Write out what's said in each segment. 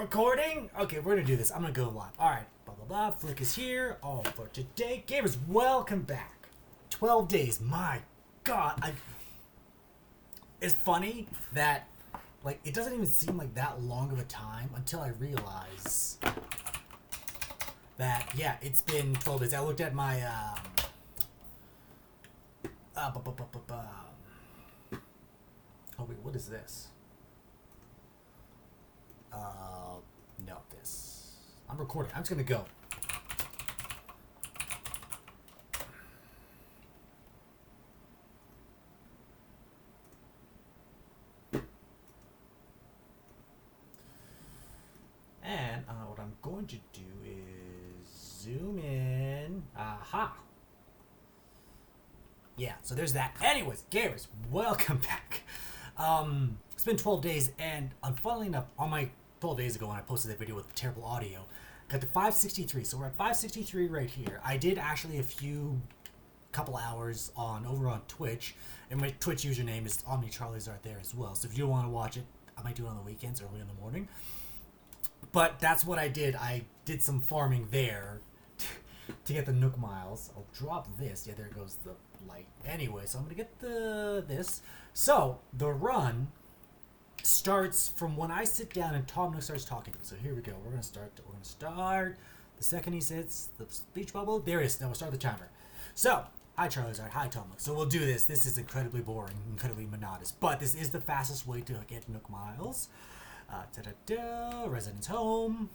recording? Okay, we're gonna do this. I'm gonna go live. Alright, blah blah blah. Flick is here. All for today. Gamers, welcome back. 12 days. My god. It's funny that, like, it doesn't even seem like that long of a time until I realize that, yeah, it's been 12 days. I looked at my, oh wait, what is this? No, this. I'm recording. I'm just gonna go. And what I'm going to do is zoom in. Aha! Yeah, so there's that. Anyways, gamers, welcome back. It's been 12 days, and funnily enough, on my 12 days ago when I posted that video with terrible audio, got to 563. So we're at 563 right here. I did actually couple hours over on Twitch, and my Twitch username is OmniCharliesArt there as well. So if you want to watch it, I might do it on the weekends, early in the morning. But that's what I did. I did some farming there to get the Nook miles. I'll drop this. Yeah, there goes the light. Anyway, so I'm gonna get this. So the run starts from when I sit down and Tom Nook starts talking to me. So here we go. We're gonna start. The second he sits, the speech bubble. There it is. Now we'll start the timer. So hi Charliesart. Hi Tom Nook. So we'll do this. This is incredibly boring, incredibly monotonous, but this is the fastest way to get Nook miles. Residence home.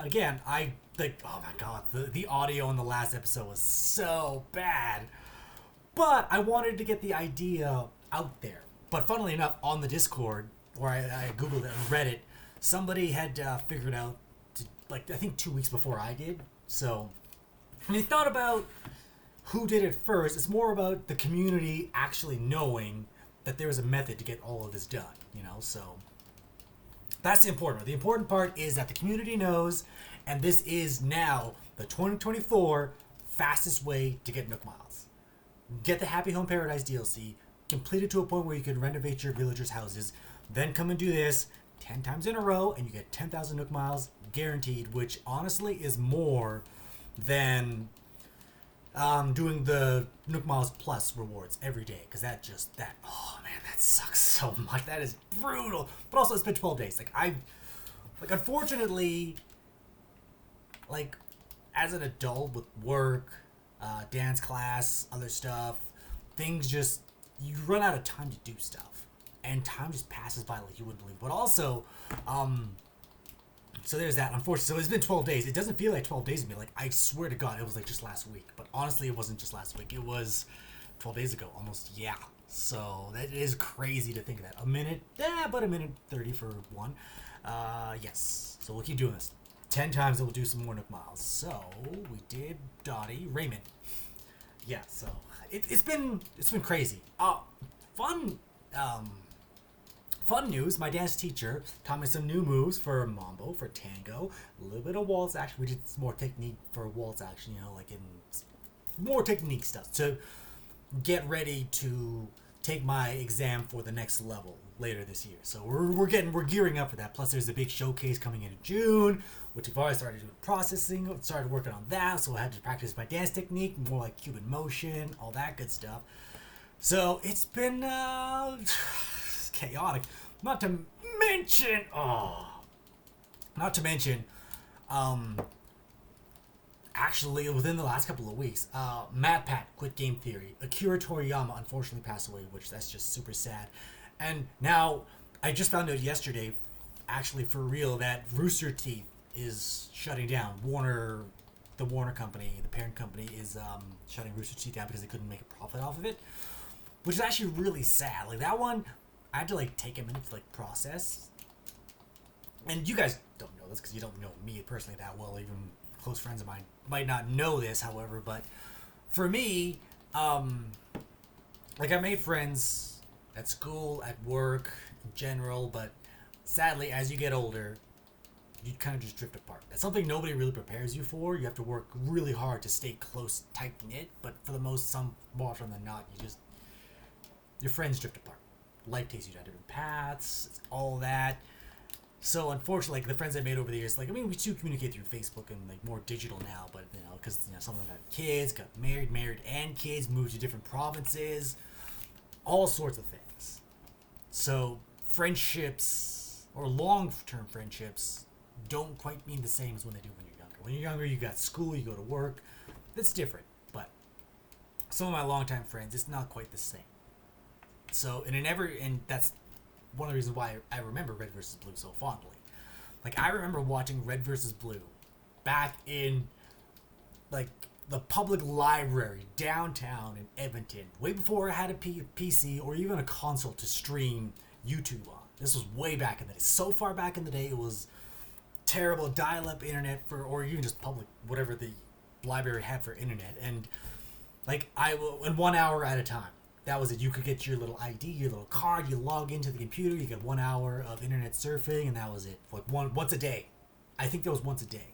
Again, I think, oh my god, the audio in the last episode was so bad. But I wanted to get the idea out there. But funnily enough, on the Discord, where I Googled it and read it, somebody had figured out, I think 2 weeks before I did. So, when you thought about who did it first, it's more about the community actually knowing that there was a method to get all of this done, so... That's the important part. The important part is that the community knows, and this is now the 2024 fastest way to get Nook miles. Get the Happy Home Paradise DLC, complete it to a point where you can renovate your villagers' houses, then come and do this 10 times in a row, and you get 10,000 Nook miles guaranteed, which honestly is more than doing the Nook Miles Plus rewards every day, because oh man, that sucks so much. That is brutal. But also, it's been 12 days. Unfortunately, as an adult with work, dance class, other stuff, things just, you run out of time to do stuff. And time just passes by like you wouldn't believe. But also, so there's that, unfortunately. So it's been 12 days. It doesn't feel like 12 days to me. I swear to God, it was just last week. But honestly, it wasn't just last week. It was 12 days ago, almost, yeah. So that is crazy to think of that. About a minute 30 for one. Yes. So we'll keep doing this. 10 times, and we'll do some more Nook miles. So we did Dottie, Raymond. Yeah, so it's been crazy. Fun news, my dance teacher taught me some new moves for Mambo, for Tango, a little bit of waltz action. We did some more technique for waltz action, in more technique stuff to get ready to take my exam for the next level later this year. So we're gearing up for that. Plus there's a big showcase coming in June, which we've already started doing processing, started working on that, so I had to practice my dance technique, more like Cuban motion, all that good stuff. So it's been chaotic. Not to mention, actually within the last couple of weeks, Matt Pat quit Game Theory. Akira Toriyama unfortunately passed away, which that's just super sad. And now I just found out yesterday, actually for real, that Rooster Teeth is shutting down. The Warner company, the parent company, is shutting Rooster Teeth down because they couldn't make a profit off of it, which is actually really sad. That one, I had to take a minute to process. And you guys don't know this because you don't know me personally that well. Even close friends of mine might not know this, however. But for me, I made friends at school, at work, in general. But sadly, as you get older, you kind of just drift apart. That's something nobody really prepares you for. You have to work really hard to stay close, tight knit. But for the more often than not, your friends drift apart. Life takes you down different paths, all that. So unfortunately, like the friends I made over the years, like I mean, we do communicate through Facebook and like more digital now, but because some of them have kids, got married, and kids, moved to different provinces, all sorts of things. So friendships or long-term friendships don't quite mean the same as when they do when you're younger. When you're younger, you got school, you go to work. That's different, but some of my longtime friends, it's not quite the same. So and that's one of the reasons why I remember Red versus Blue so fondly. Like I remember watching Red versus Blue back in like the public library downtown in Edmonton, way before I had a PC or even a console to stream YouTube on. This was way back in the day. So far back in the day, it was terrible dial-up internet or even just public, whatever the library had for internet. And like in 1 hour at a time. That was it. You could get your little ID, your little card. You log into the computer. You get 1 hour of internet surfing, and that was it. Like once a day. I think that was once a day.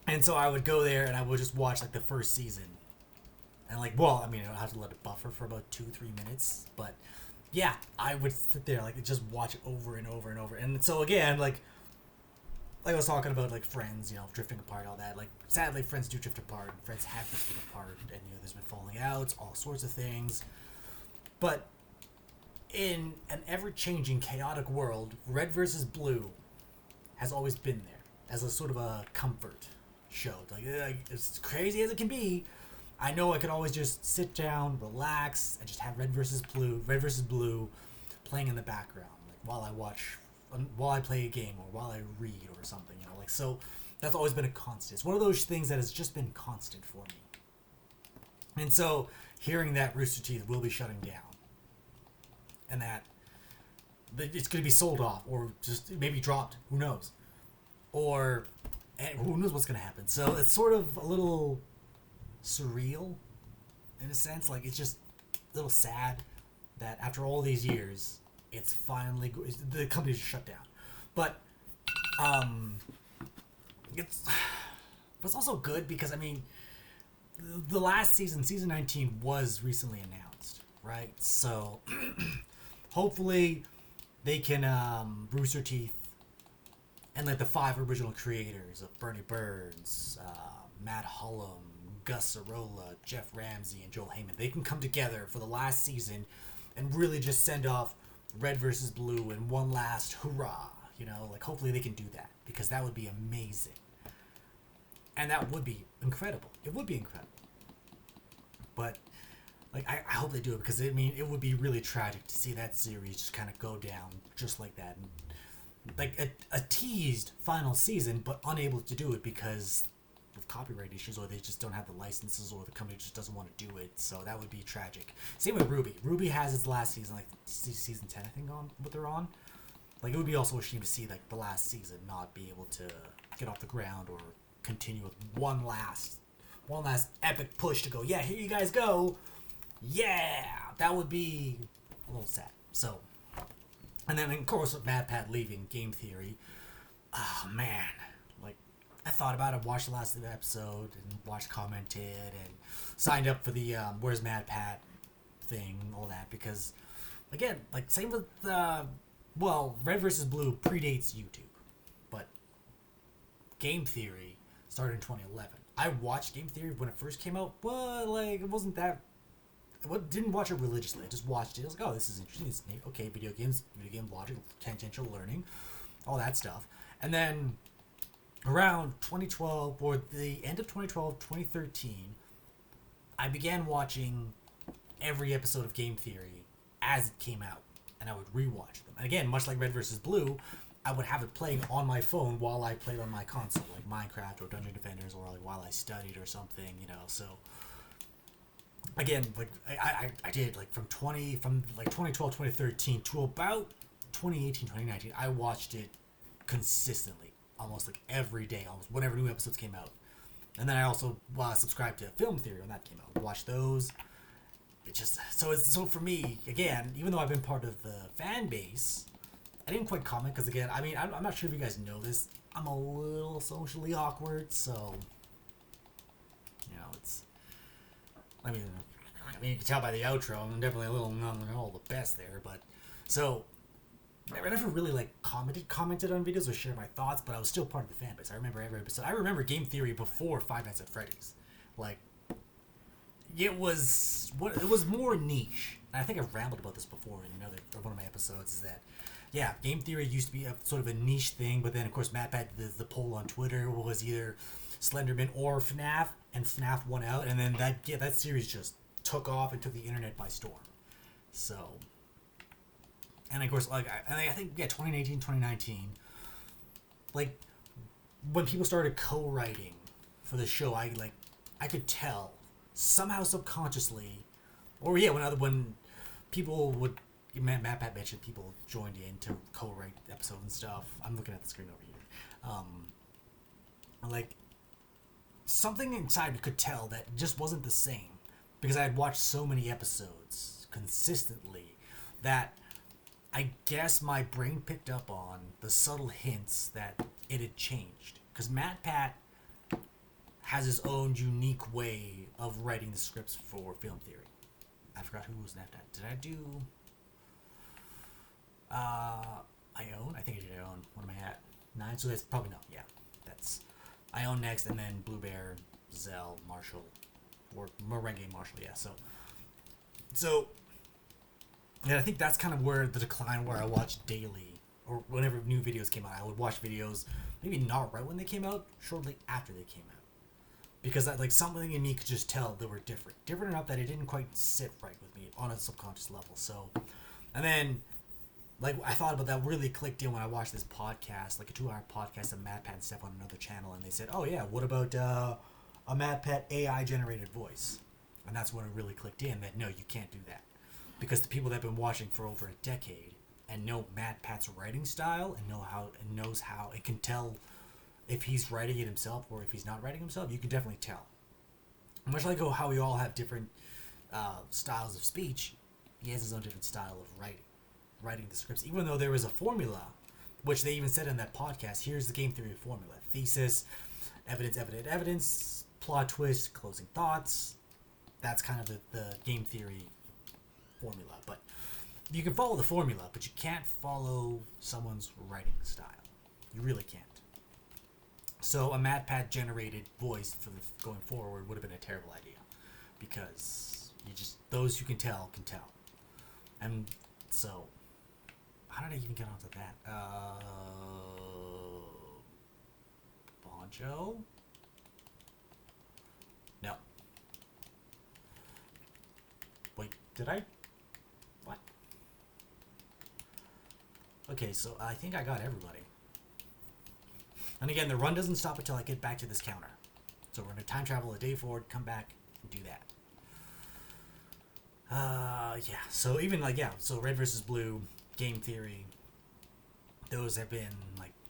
And so I would go there, and I would just watch like the first season. And like, well, I mean, I would have to let it buffer for about 2-3 minutes, but yeah, I would sit there like just watch it over and over and over. And so again, like I was talking about like friends, drifting apart, all that. Like sadly, friends do drift apart. Friends have drifted apart, and there's been falling outs, all sorts of things. But in an ever-changing, chaotic world, Red versus Blue has always been there as a sort of a comfort show. Like as crazy as it can be, I know I could always just sit down, relax, and just have Red versus Blue, playing in the background, like while I play a game or while I read or something, like so. That's always been a constant. It's one of those things that has just been constant for me. And so, hearing that Rooster Teeth will be shutting down, and that it's going to be sold off or just maybe dropped, who knows, and who knows what's going to happen. So it's sort of a little surreal, in a sense. Like it's just a little sad that after all these years, it's finally the company's shut down. But it's also good because I mean, the last season 19, was recently announced, right? So hopefully they can Rooster Teeth and like the 5 original creators of Bernie Burns, Matt Hullum, Gus Arola, Jeff Ramsey, and Joel Heyman, they can come together for the last season and really just send off Red versus Blue in one last hurrah. Like hopefully they can do that because that would be amazing. And that would be incredible. It would be incredible. But like I hope they do it because I mean it would be really tragic to see that series just kind of go down just like that. And like a teased final season, but unable to do it because of copyright issues, or they just don't have the licenses, or the company just doesn't want to do it. So that would be tragic. Same with Ruby. Ruby has its last season, like season 10, I think, on what they're on. Like it would be also a shame to see like the last season not be able to get off the ground or continue with one last epic push to go. Yeah, here you guys go. Yeah, that would be a little sad. So, and then of course with Mad Pat leaving Game Theory. Oh man, like I thought about it, watched the last episode, and watched, commented, and signed up for the Where's Mad Pat thing, all that, because again, like same with Red versus Blue predates YouTube, but Game Theory started in 2011. I watched Game Theory when it first came out, but like it wasn't that. Didn't watch it religiously. I just watched it. I was like, oh, this is interesting. It's neat. Okay, video game logic, tangential learning, all that stuff. And then around 2012 or the end of 2012, 2013, I began watching every episode of Game Theory as it came out, and I would rewatch them. And again, much like Red vs. Blue, I would have it playing on my phone while I played on my console, like Minecraft or Dungeon Defenders, or like while I studied or something, So again, like I did like from 2012, 2013 to about 2018, 2019, I watched it consistently, almost like every day, almost whenever new episodes came out. And then I also subscribed to Film Theory when that came out. Watched those. It just so for me, again, even though I've been part of the fan base, I didn't quite comment because again, I mean, I'm not sure if you guys know this. I'm a little socially awkward, so it's. I mean, you can tell by the outro, I'm definitely a little not all the best there, but so I never really like commented on videos or shared my thoughts, but I was still part of the fan base. I remember every episode. I remember Game Theory before Five Nights at Freddy's. Like, it was more niche. And I think I've rambled about this before in one of my episodes. Is that yeah, Game Theory used to be a sort of a niche thing, but then of course Matt had the poll on Twitter was either Slenderman or FNAF, and FNAF won out, and then that series just took off and took the internet by storm. So. And of course, like I think 2018, 2019, like when people started co-writing for the show, I could tell somehow subconsciously, or yeah, when people would Matt mentioned people joined in to co-write episodes and stuff. I'm looking at the screen over here. Like something inside could tell that it just wasn't the same because I had watched so many episodes consistently that. I guess my brain picked up on the subtle hints that it had changed. Because MatPat has his own unique way of writing the scripts for film theory. I forgot who was that. Did I do... Ione? I think I did Ione. What am I at? 9? So that's probably no. Yeah. That's Ione next, and then Blue Bear, Zell, Marshall. Or Merengue Marshall, yeah. So... And I think that's kind of where the decline where I watched daily, or whenever new videos came out, I would watch videos, maybe not right when they came out, shortly after they came out. Because something in me could just tell they were different. Different enough that it didn't quite sit right with me on a subconscious level. So, and then, I thought about that really clicked in when I watched this podcast, like a 2-hour podcast of MatPat and Steph on another channel, and they said, oh yeah, what about a MatPat AI-generated voice? And that's when it really clicked in that, no, you can't do that. Because the people that have been watching for over a decade and know MatPat's writing style and knows how it can tell if he's writing it himself or if he's not writing himself, you can definitely tell. Much like how we all have different styles of speech, he has his own different style of writing the scripts. Even though there is a formula, which they even said in that podcast, here's the game theory formula: thesis, evidence, plot twist, closing thoughts. That's kind of the game theory formula. But you can follow the formula, but you can't follow someone's writing style. You really can't. So a MatPat generated voice for going forward would have been a terrible idea, because those who can tell. And so, how did I even get onto that? Bonjo? No. Wait, did I? What? Okay, so I think I got everybody. And again, the run doesn't stop until I get back to this counter. So we're going to time travel a day forward, come back, and do that. Yeah. So even so Red versus Blue, Game Theory, those have been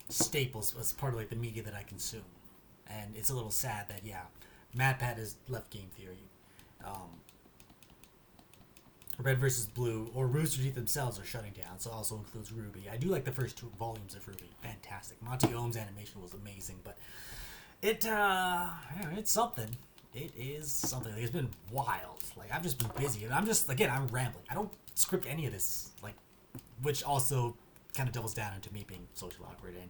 staples as part of the media that I consume. And it's a little sad that MatPat has left Game Theory. Red versus Blue, or Rooster Teeth themselves are shutting down, so it also includes Ruby. I do like the first 2 volumes of Ruby. Fantastic. Monty Ohm's animation was amazing, but it's something. It is something. It's been wild. I've just been busy, and I'm rambling. I don't script any of this, which also kind of doubles down into me being social awkward and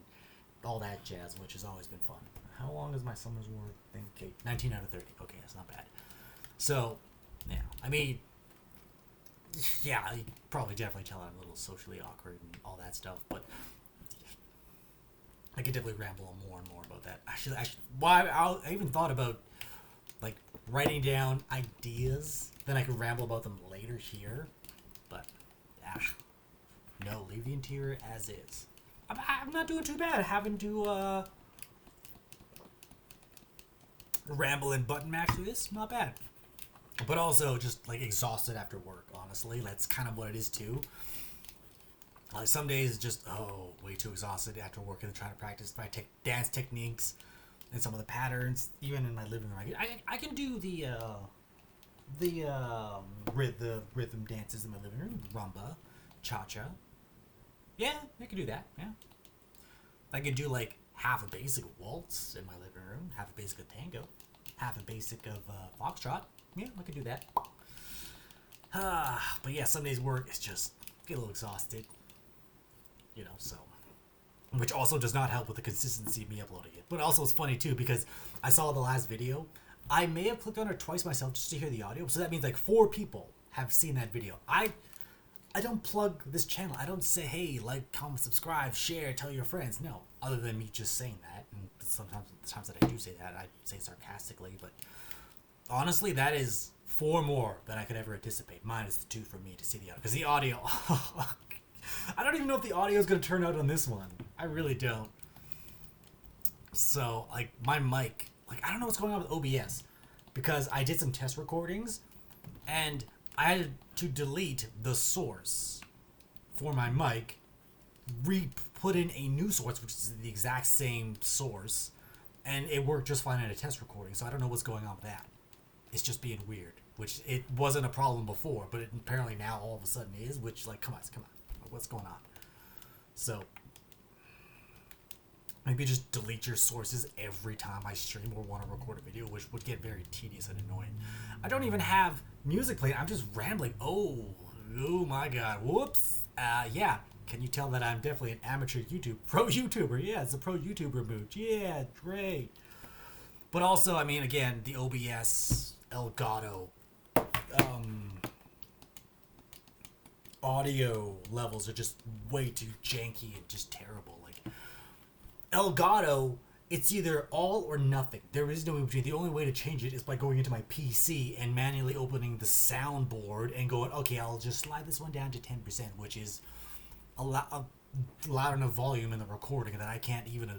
all that jazz, which has always been fun. How long is my Summer's War thing? Okay, 19 out of 30. Okay, that's not bad. So, yeah, I mean, yeah, you probably definitely tell I'm a little socially awkward and all that stuff, but I could definitely ramble on more and more about that. Actually, I even thought about writing down ideas, then I could ramble about them later here, but no, leave the interior as is. I'm not doing too bad having to ramble and button mash through this. Not bad. But also just exhausted after work, honestly. That's kind of what it is too. Some days it's just way too exhausted after work and trying to practice my dance techniques and some of the patterns, even in my living room. I can do the rhythm dances in my living room, rumba, cha-cha. Yeah, I can do that. Yeah, I can do half a basic waltz in my living room, half a basic of tango, half a basic of foxtrot. Yeah, I could do that. But yeah, some days work is just get a little exhausted. so. Which also does not help with the consistency of me uploading it. But also it's funny too because I saw the last video. I may have clicked on it twice myself just to hear the audio. So that means like 4 people have seen that video. I don't plug this channel. I don't say, hey, like, comment, subscribe, share, tell your friends. No, other than me just saying that. And sometimes the times that I do say that, I say sarcastically. But honestly, that is 4 more than I could ever anticipate. Minus the 2 for me to see the audio. Because the audio... I don't even know if the audio is going to turn out on this one. I really don't. So, like, my mic... Like, I don't know what's going on with OBS. Because I did some test recordings. And I had to delete the source for my mic. Put in a new source, which is the exact same source. And it worked just fine in a test recording. So I don't know what's going on with that. It's just being weird. Which it wasn't a problem before. But it apparently now all of a sudden is. Which, like, come on. What's going on? So, maybe just delete your sources every time I stream or want to record a video, which would get very tedious and annoying. I don't even have music playing. I'm just rambling. Oh my god. Whoops. Yeah. Can you tell that I'm definitely an amateur pro YouTuber? Yeah, it's a pro YouTuber mood. Yeah, great. But also, I mean, again, the OBS, Elgato, audio levels are just way too janky and just terrible. Like Elgato, it's either all or nothing. There is no in between. The only way to change it is by going into my PC and manually opening the soundboard and going, okay, I'll just slide this one down to 10%, which is a loud enough volume in the recording that I can't even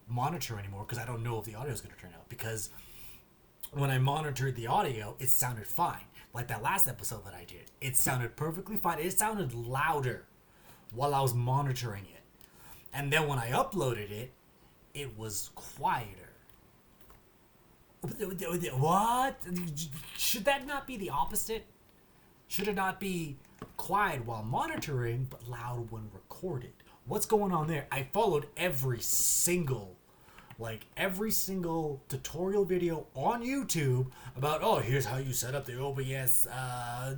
monitor anymore because I don't know if the audio is going to turn out. Because when I monitored the audio, it sounded fine. Like that last episode that I did, it sounded perfectly fine. It sounded louder while I was monitoring it. And then when I uploaded it, it was quieter. What? Should that not be the opposite? Should it not be quiet while monitoring, but loud when recorded? What's going on there? I followed every single tutorial video on YouTube about, oh, here's how you set up the OBS,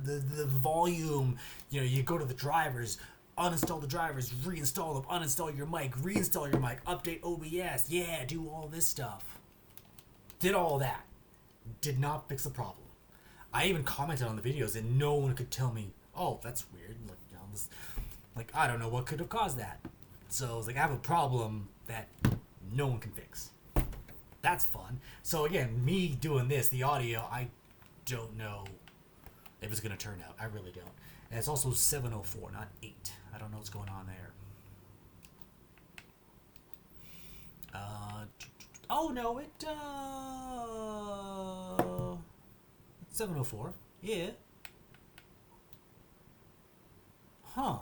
the volume. You go to the drivers, uninstall the drivers, reinstall them, uninstall your mic, reinstall your mic, update OBS. Yeah, do all this stuff. Did all that. Did not fix the problem. I even commented on the videos and no one could tell me, oh, that's weird. Like, I don't know what could have caused that. So I was like, I have a problem that no one can fix. That's fun. So again, me doing this, the audio, I don't know if it's going to turn out. I really don't. And it's also 7:04, not 8. I don't know what's going on there. Oh no, it's 7:04. Yeah. Huh.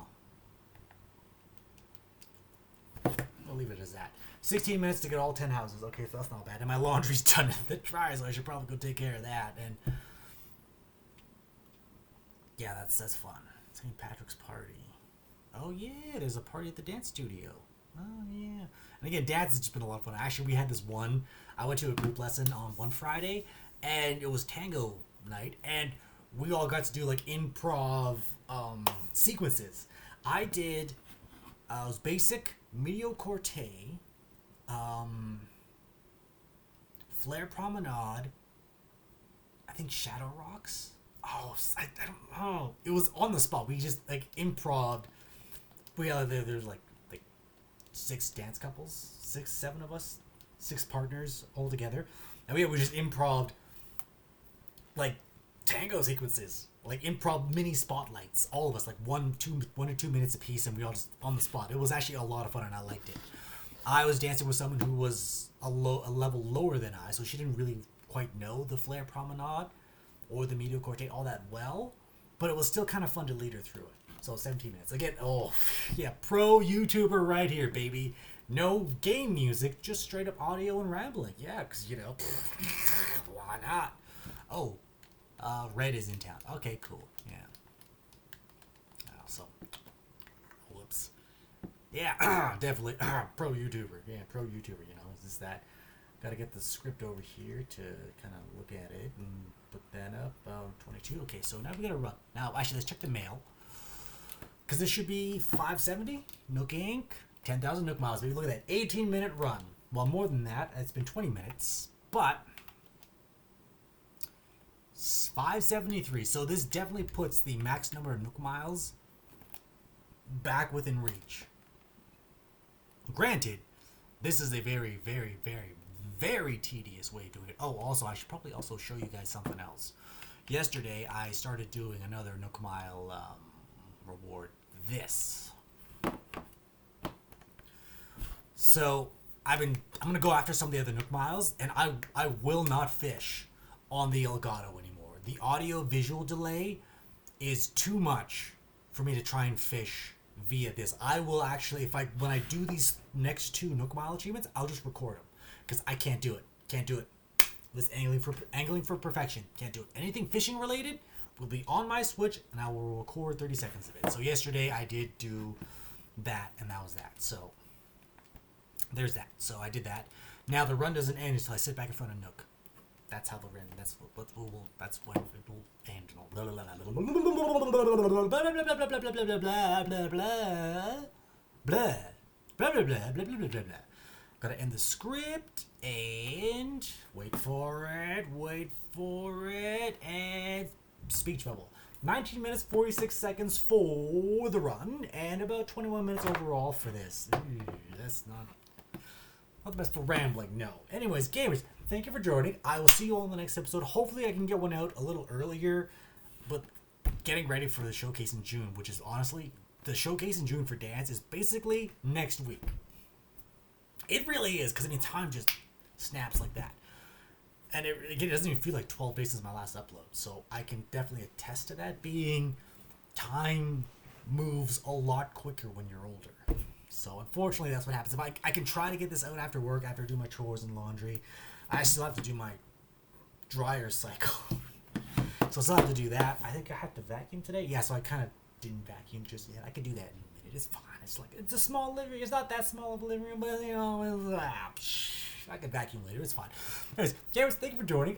I'll leave it as that. 16 minutes to get all 10 houses. Okay, so that's not bad. And my laundry's done in the dryer, so I should probably go take care of that. And yeah, that's fun. St. Patrick's party. Oh yeah, there's a party at the dance studio. Oh yeah. And again, dance has just been a lot of fun. Actually, we had this one. I went to a group lesson on one Friday, and it was tango night, and we all got to do like improv sequences. I did. It was basic, medial corte, flare promenade. I think shadow rocks. Oh, I don't know. It was on the spot. We just like improv. There's like 6 dance couples, 7 of us, 6 partners all together, and we just improv like tango sequences, like improv mini spotlights. All of us, like 1 or 2 minutes a piece, and we all just on the spot. It was actually a lot of fun, and I liked it. I was dancing with someone who was a level lower than I, so she didn't really quite know the flare promenade or the medial corte all that well, but it was still kind of fun to lead her through it. So 17 minutes. Again, oh, yeah, pro YouTuber right here, baby. No game music, just straight up audio and rambling. Yeah, because, why not? Oh, Red is in town. Okay, cool. Yeah. So, whoops. Yeah, definitely pro YouTuber. Yeah, pro YouTuber, It's just that. Got to get the script over here to kind of look at it and put that up. 22. Okay, so now we got to run. Now, actually, let's check the mail. Because this should be 570. Nook Inc. 10,000 Nook miles. Maybe look at that. 18-minute run. Well, more than that. It's been 20 minutes. But 573. So this definitely puts the max number of Nook miles back within reach. Granted, this is a very, very, very, very tedious way of doing it. Oh, also, I should probably also show you guys something else. Yesterday, I started doing another Nook Mile reward. This. So, I'm gonna go after some of the other Nook Miles, and I will not fish on the Elgato anymore. The audio visual delay is too much for me to try and fish via this. I will actually, when I do these next 2 Nook Mile achievements, I'll just record them because I can't do it. Can't do it. This angling for perfection. Can't do it. Anything fishing related will be on my Switch, and I will record 30 seconds of it. So yesterday I did do that, and that was that. So there's that. So I did that. Now the run doesn't end until I sit back in front of Nook. That's how the run. That's when it will end. Blah blah blah blah blah. Gotta end the script and wait for it, and speech bubble. 19 minutes 46 seconds for the run, and about 21 minutes overall for this. That's not the best for rambling, no. Anyways, gamers, thank you for joining. I will see you all in the next episode. Hopefully I can get one out a little earlier, but getting ready for the showcase in June, which is honestly, the showcase in June for dance is basically next week. It really is, because I mean, time just snaps like that. And it doesn't even feel like 12 days since my last upload. So I can definitely attest to that, being time moves a lot quicker when you're older. So unfortunately, that's what happens. If I can try to get this out after work, after I do my chores and laundry. I still have to do my dryer cycle. So I still have to do that. I think I have to vacuum today. Yeah, so I kind of didn't vacuum just yet. I can do that in a minute. It's fine. It's a small living room. It's not that small of a living room, but you know, I can vacuum later. It's fine. Anyways, gamers, thank you for joining.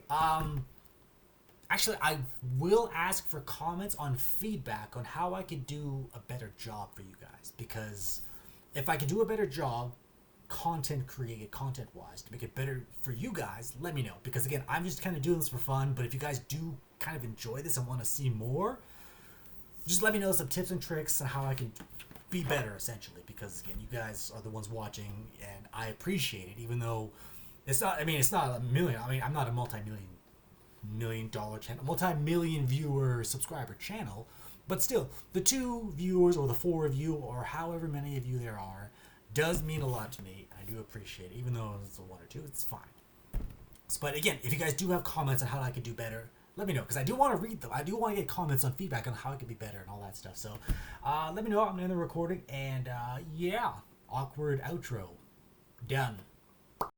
Actually, I will ask for comments on feedback on how I could do a better job for you guys, because if I can do a better job, content-wise, to make it better for you guys, let me know. Because again, I'm just kind of doing this for fun, but if you guys do kind of enjoy this and want to see more, just let me know some tips and tricks on how I can be better, essentially. Because again, you guys are the ones watching, and I appreciate it, even though it's not a million. I mean, I'm not a multi-million dollar channel, multi-million viewer subscriber channel, but still, the 2 viewers or the 4 of you or however many of you there are does mean a lot to me. I do appreciate it, even though it's a 1 or 2, it's fine. But again, if you guys do have comments on how I could do better, let me know, because I do want to read them. I do want to get comments on feedback on how I could be better and all that stuff. So let me know. I'm going to end the recording, and yeah, awkward outro. Done.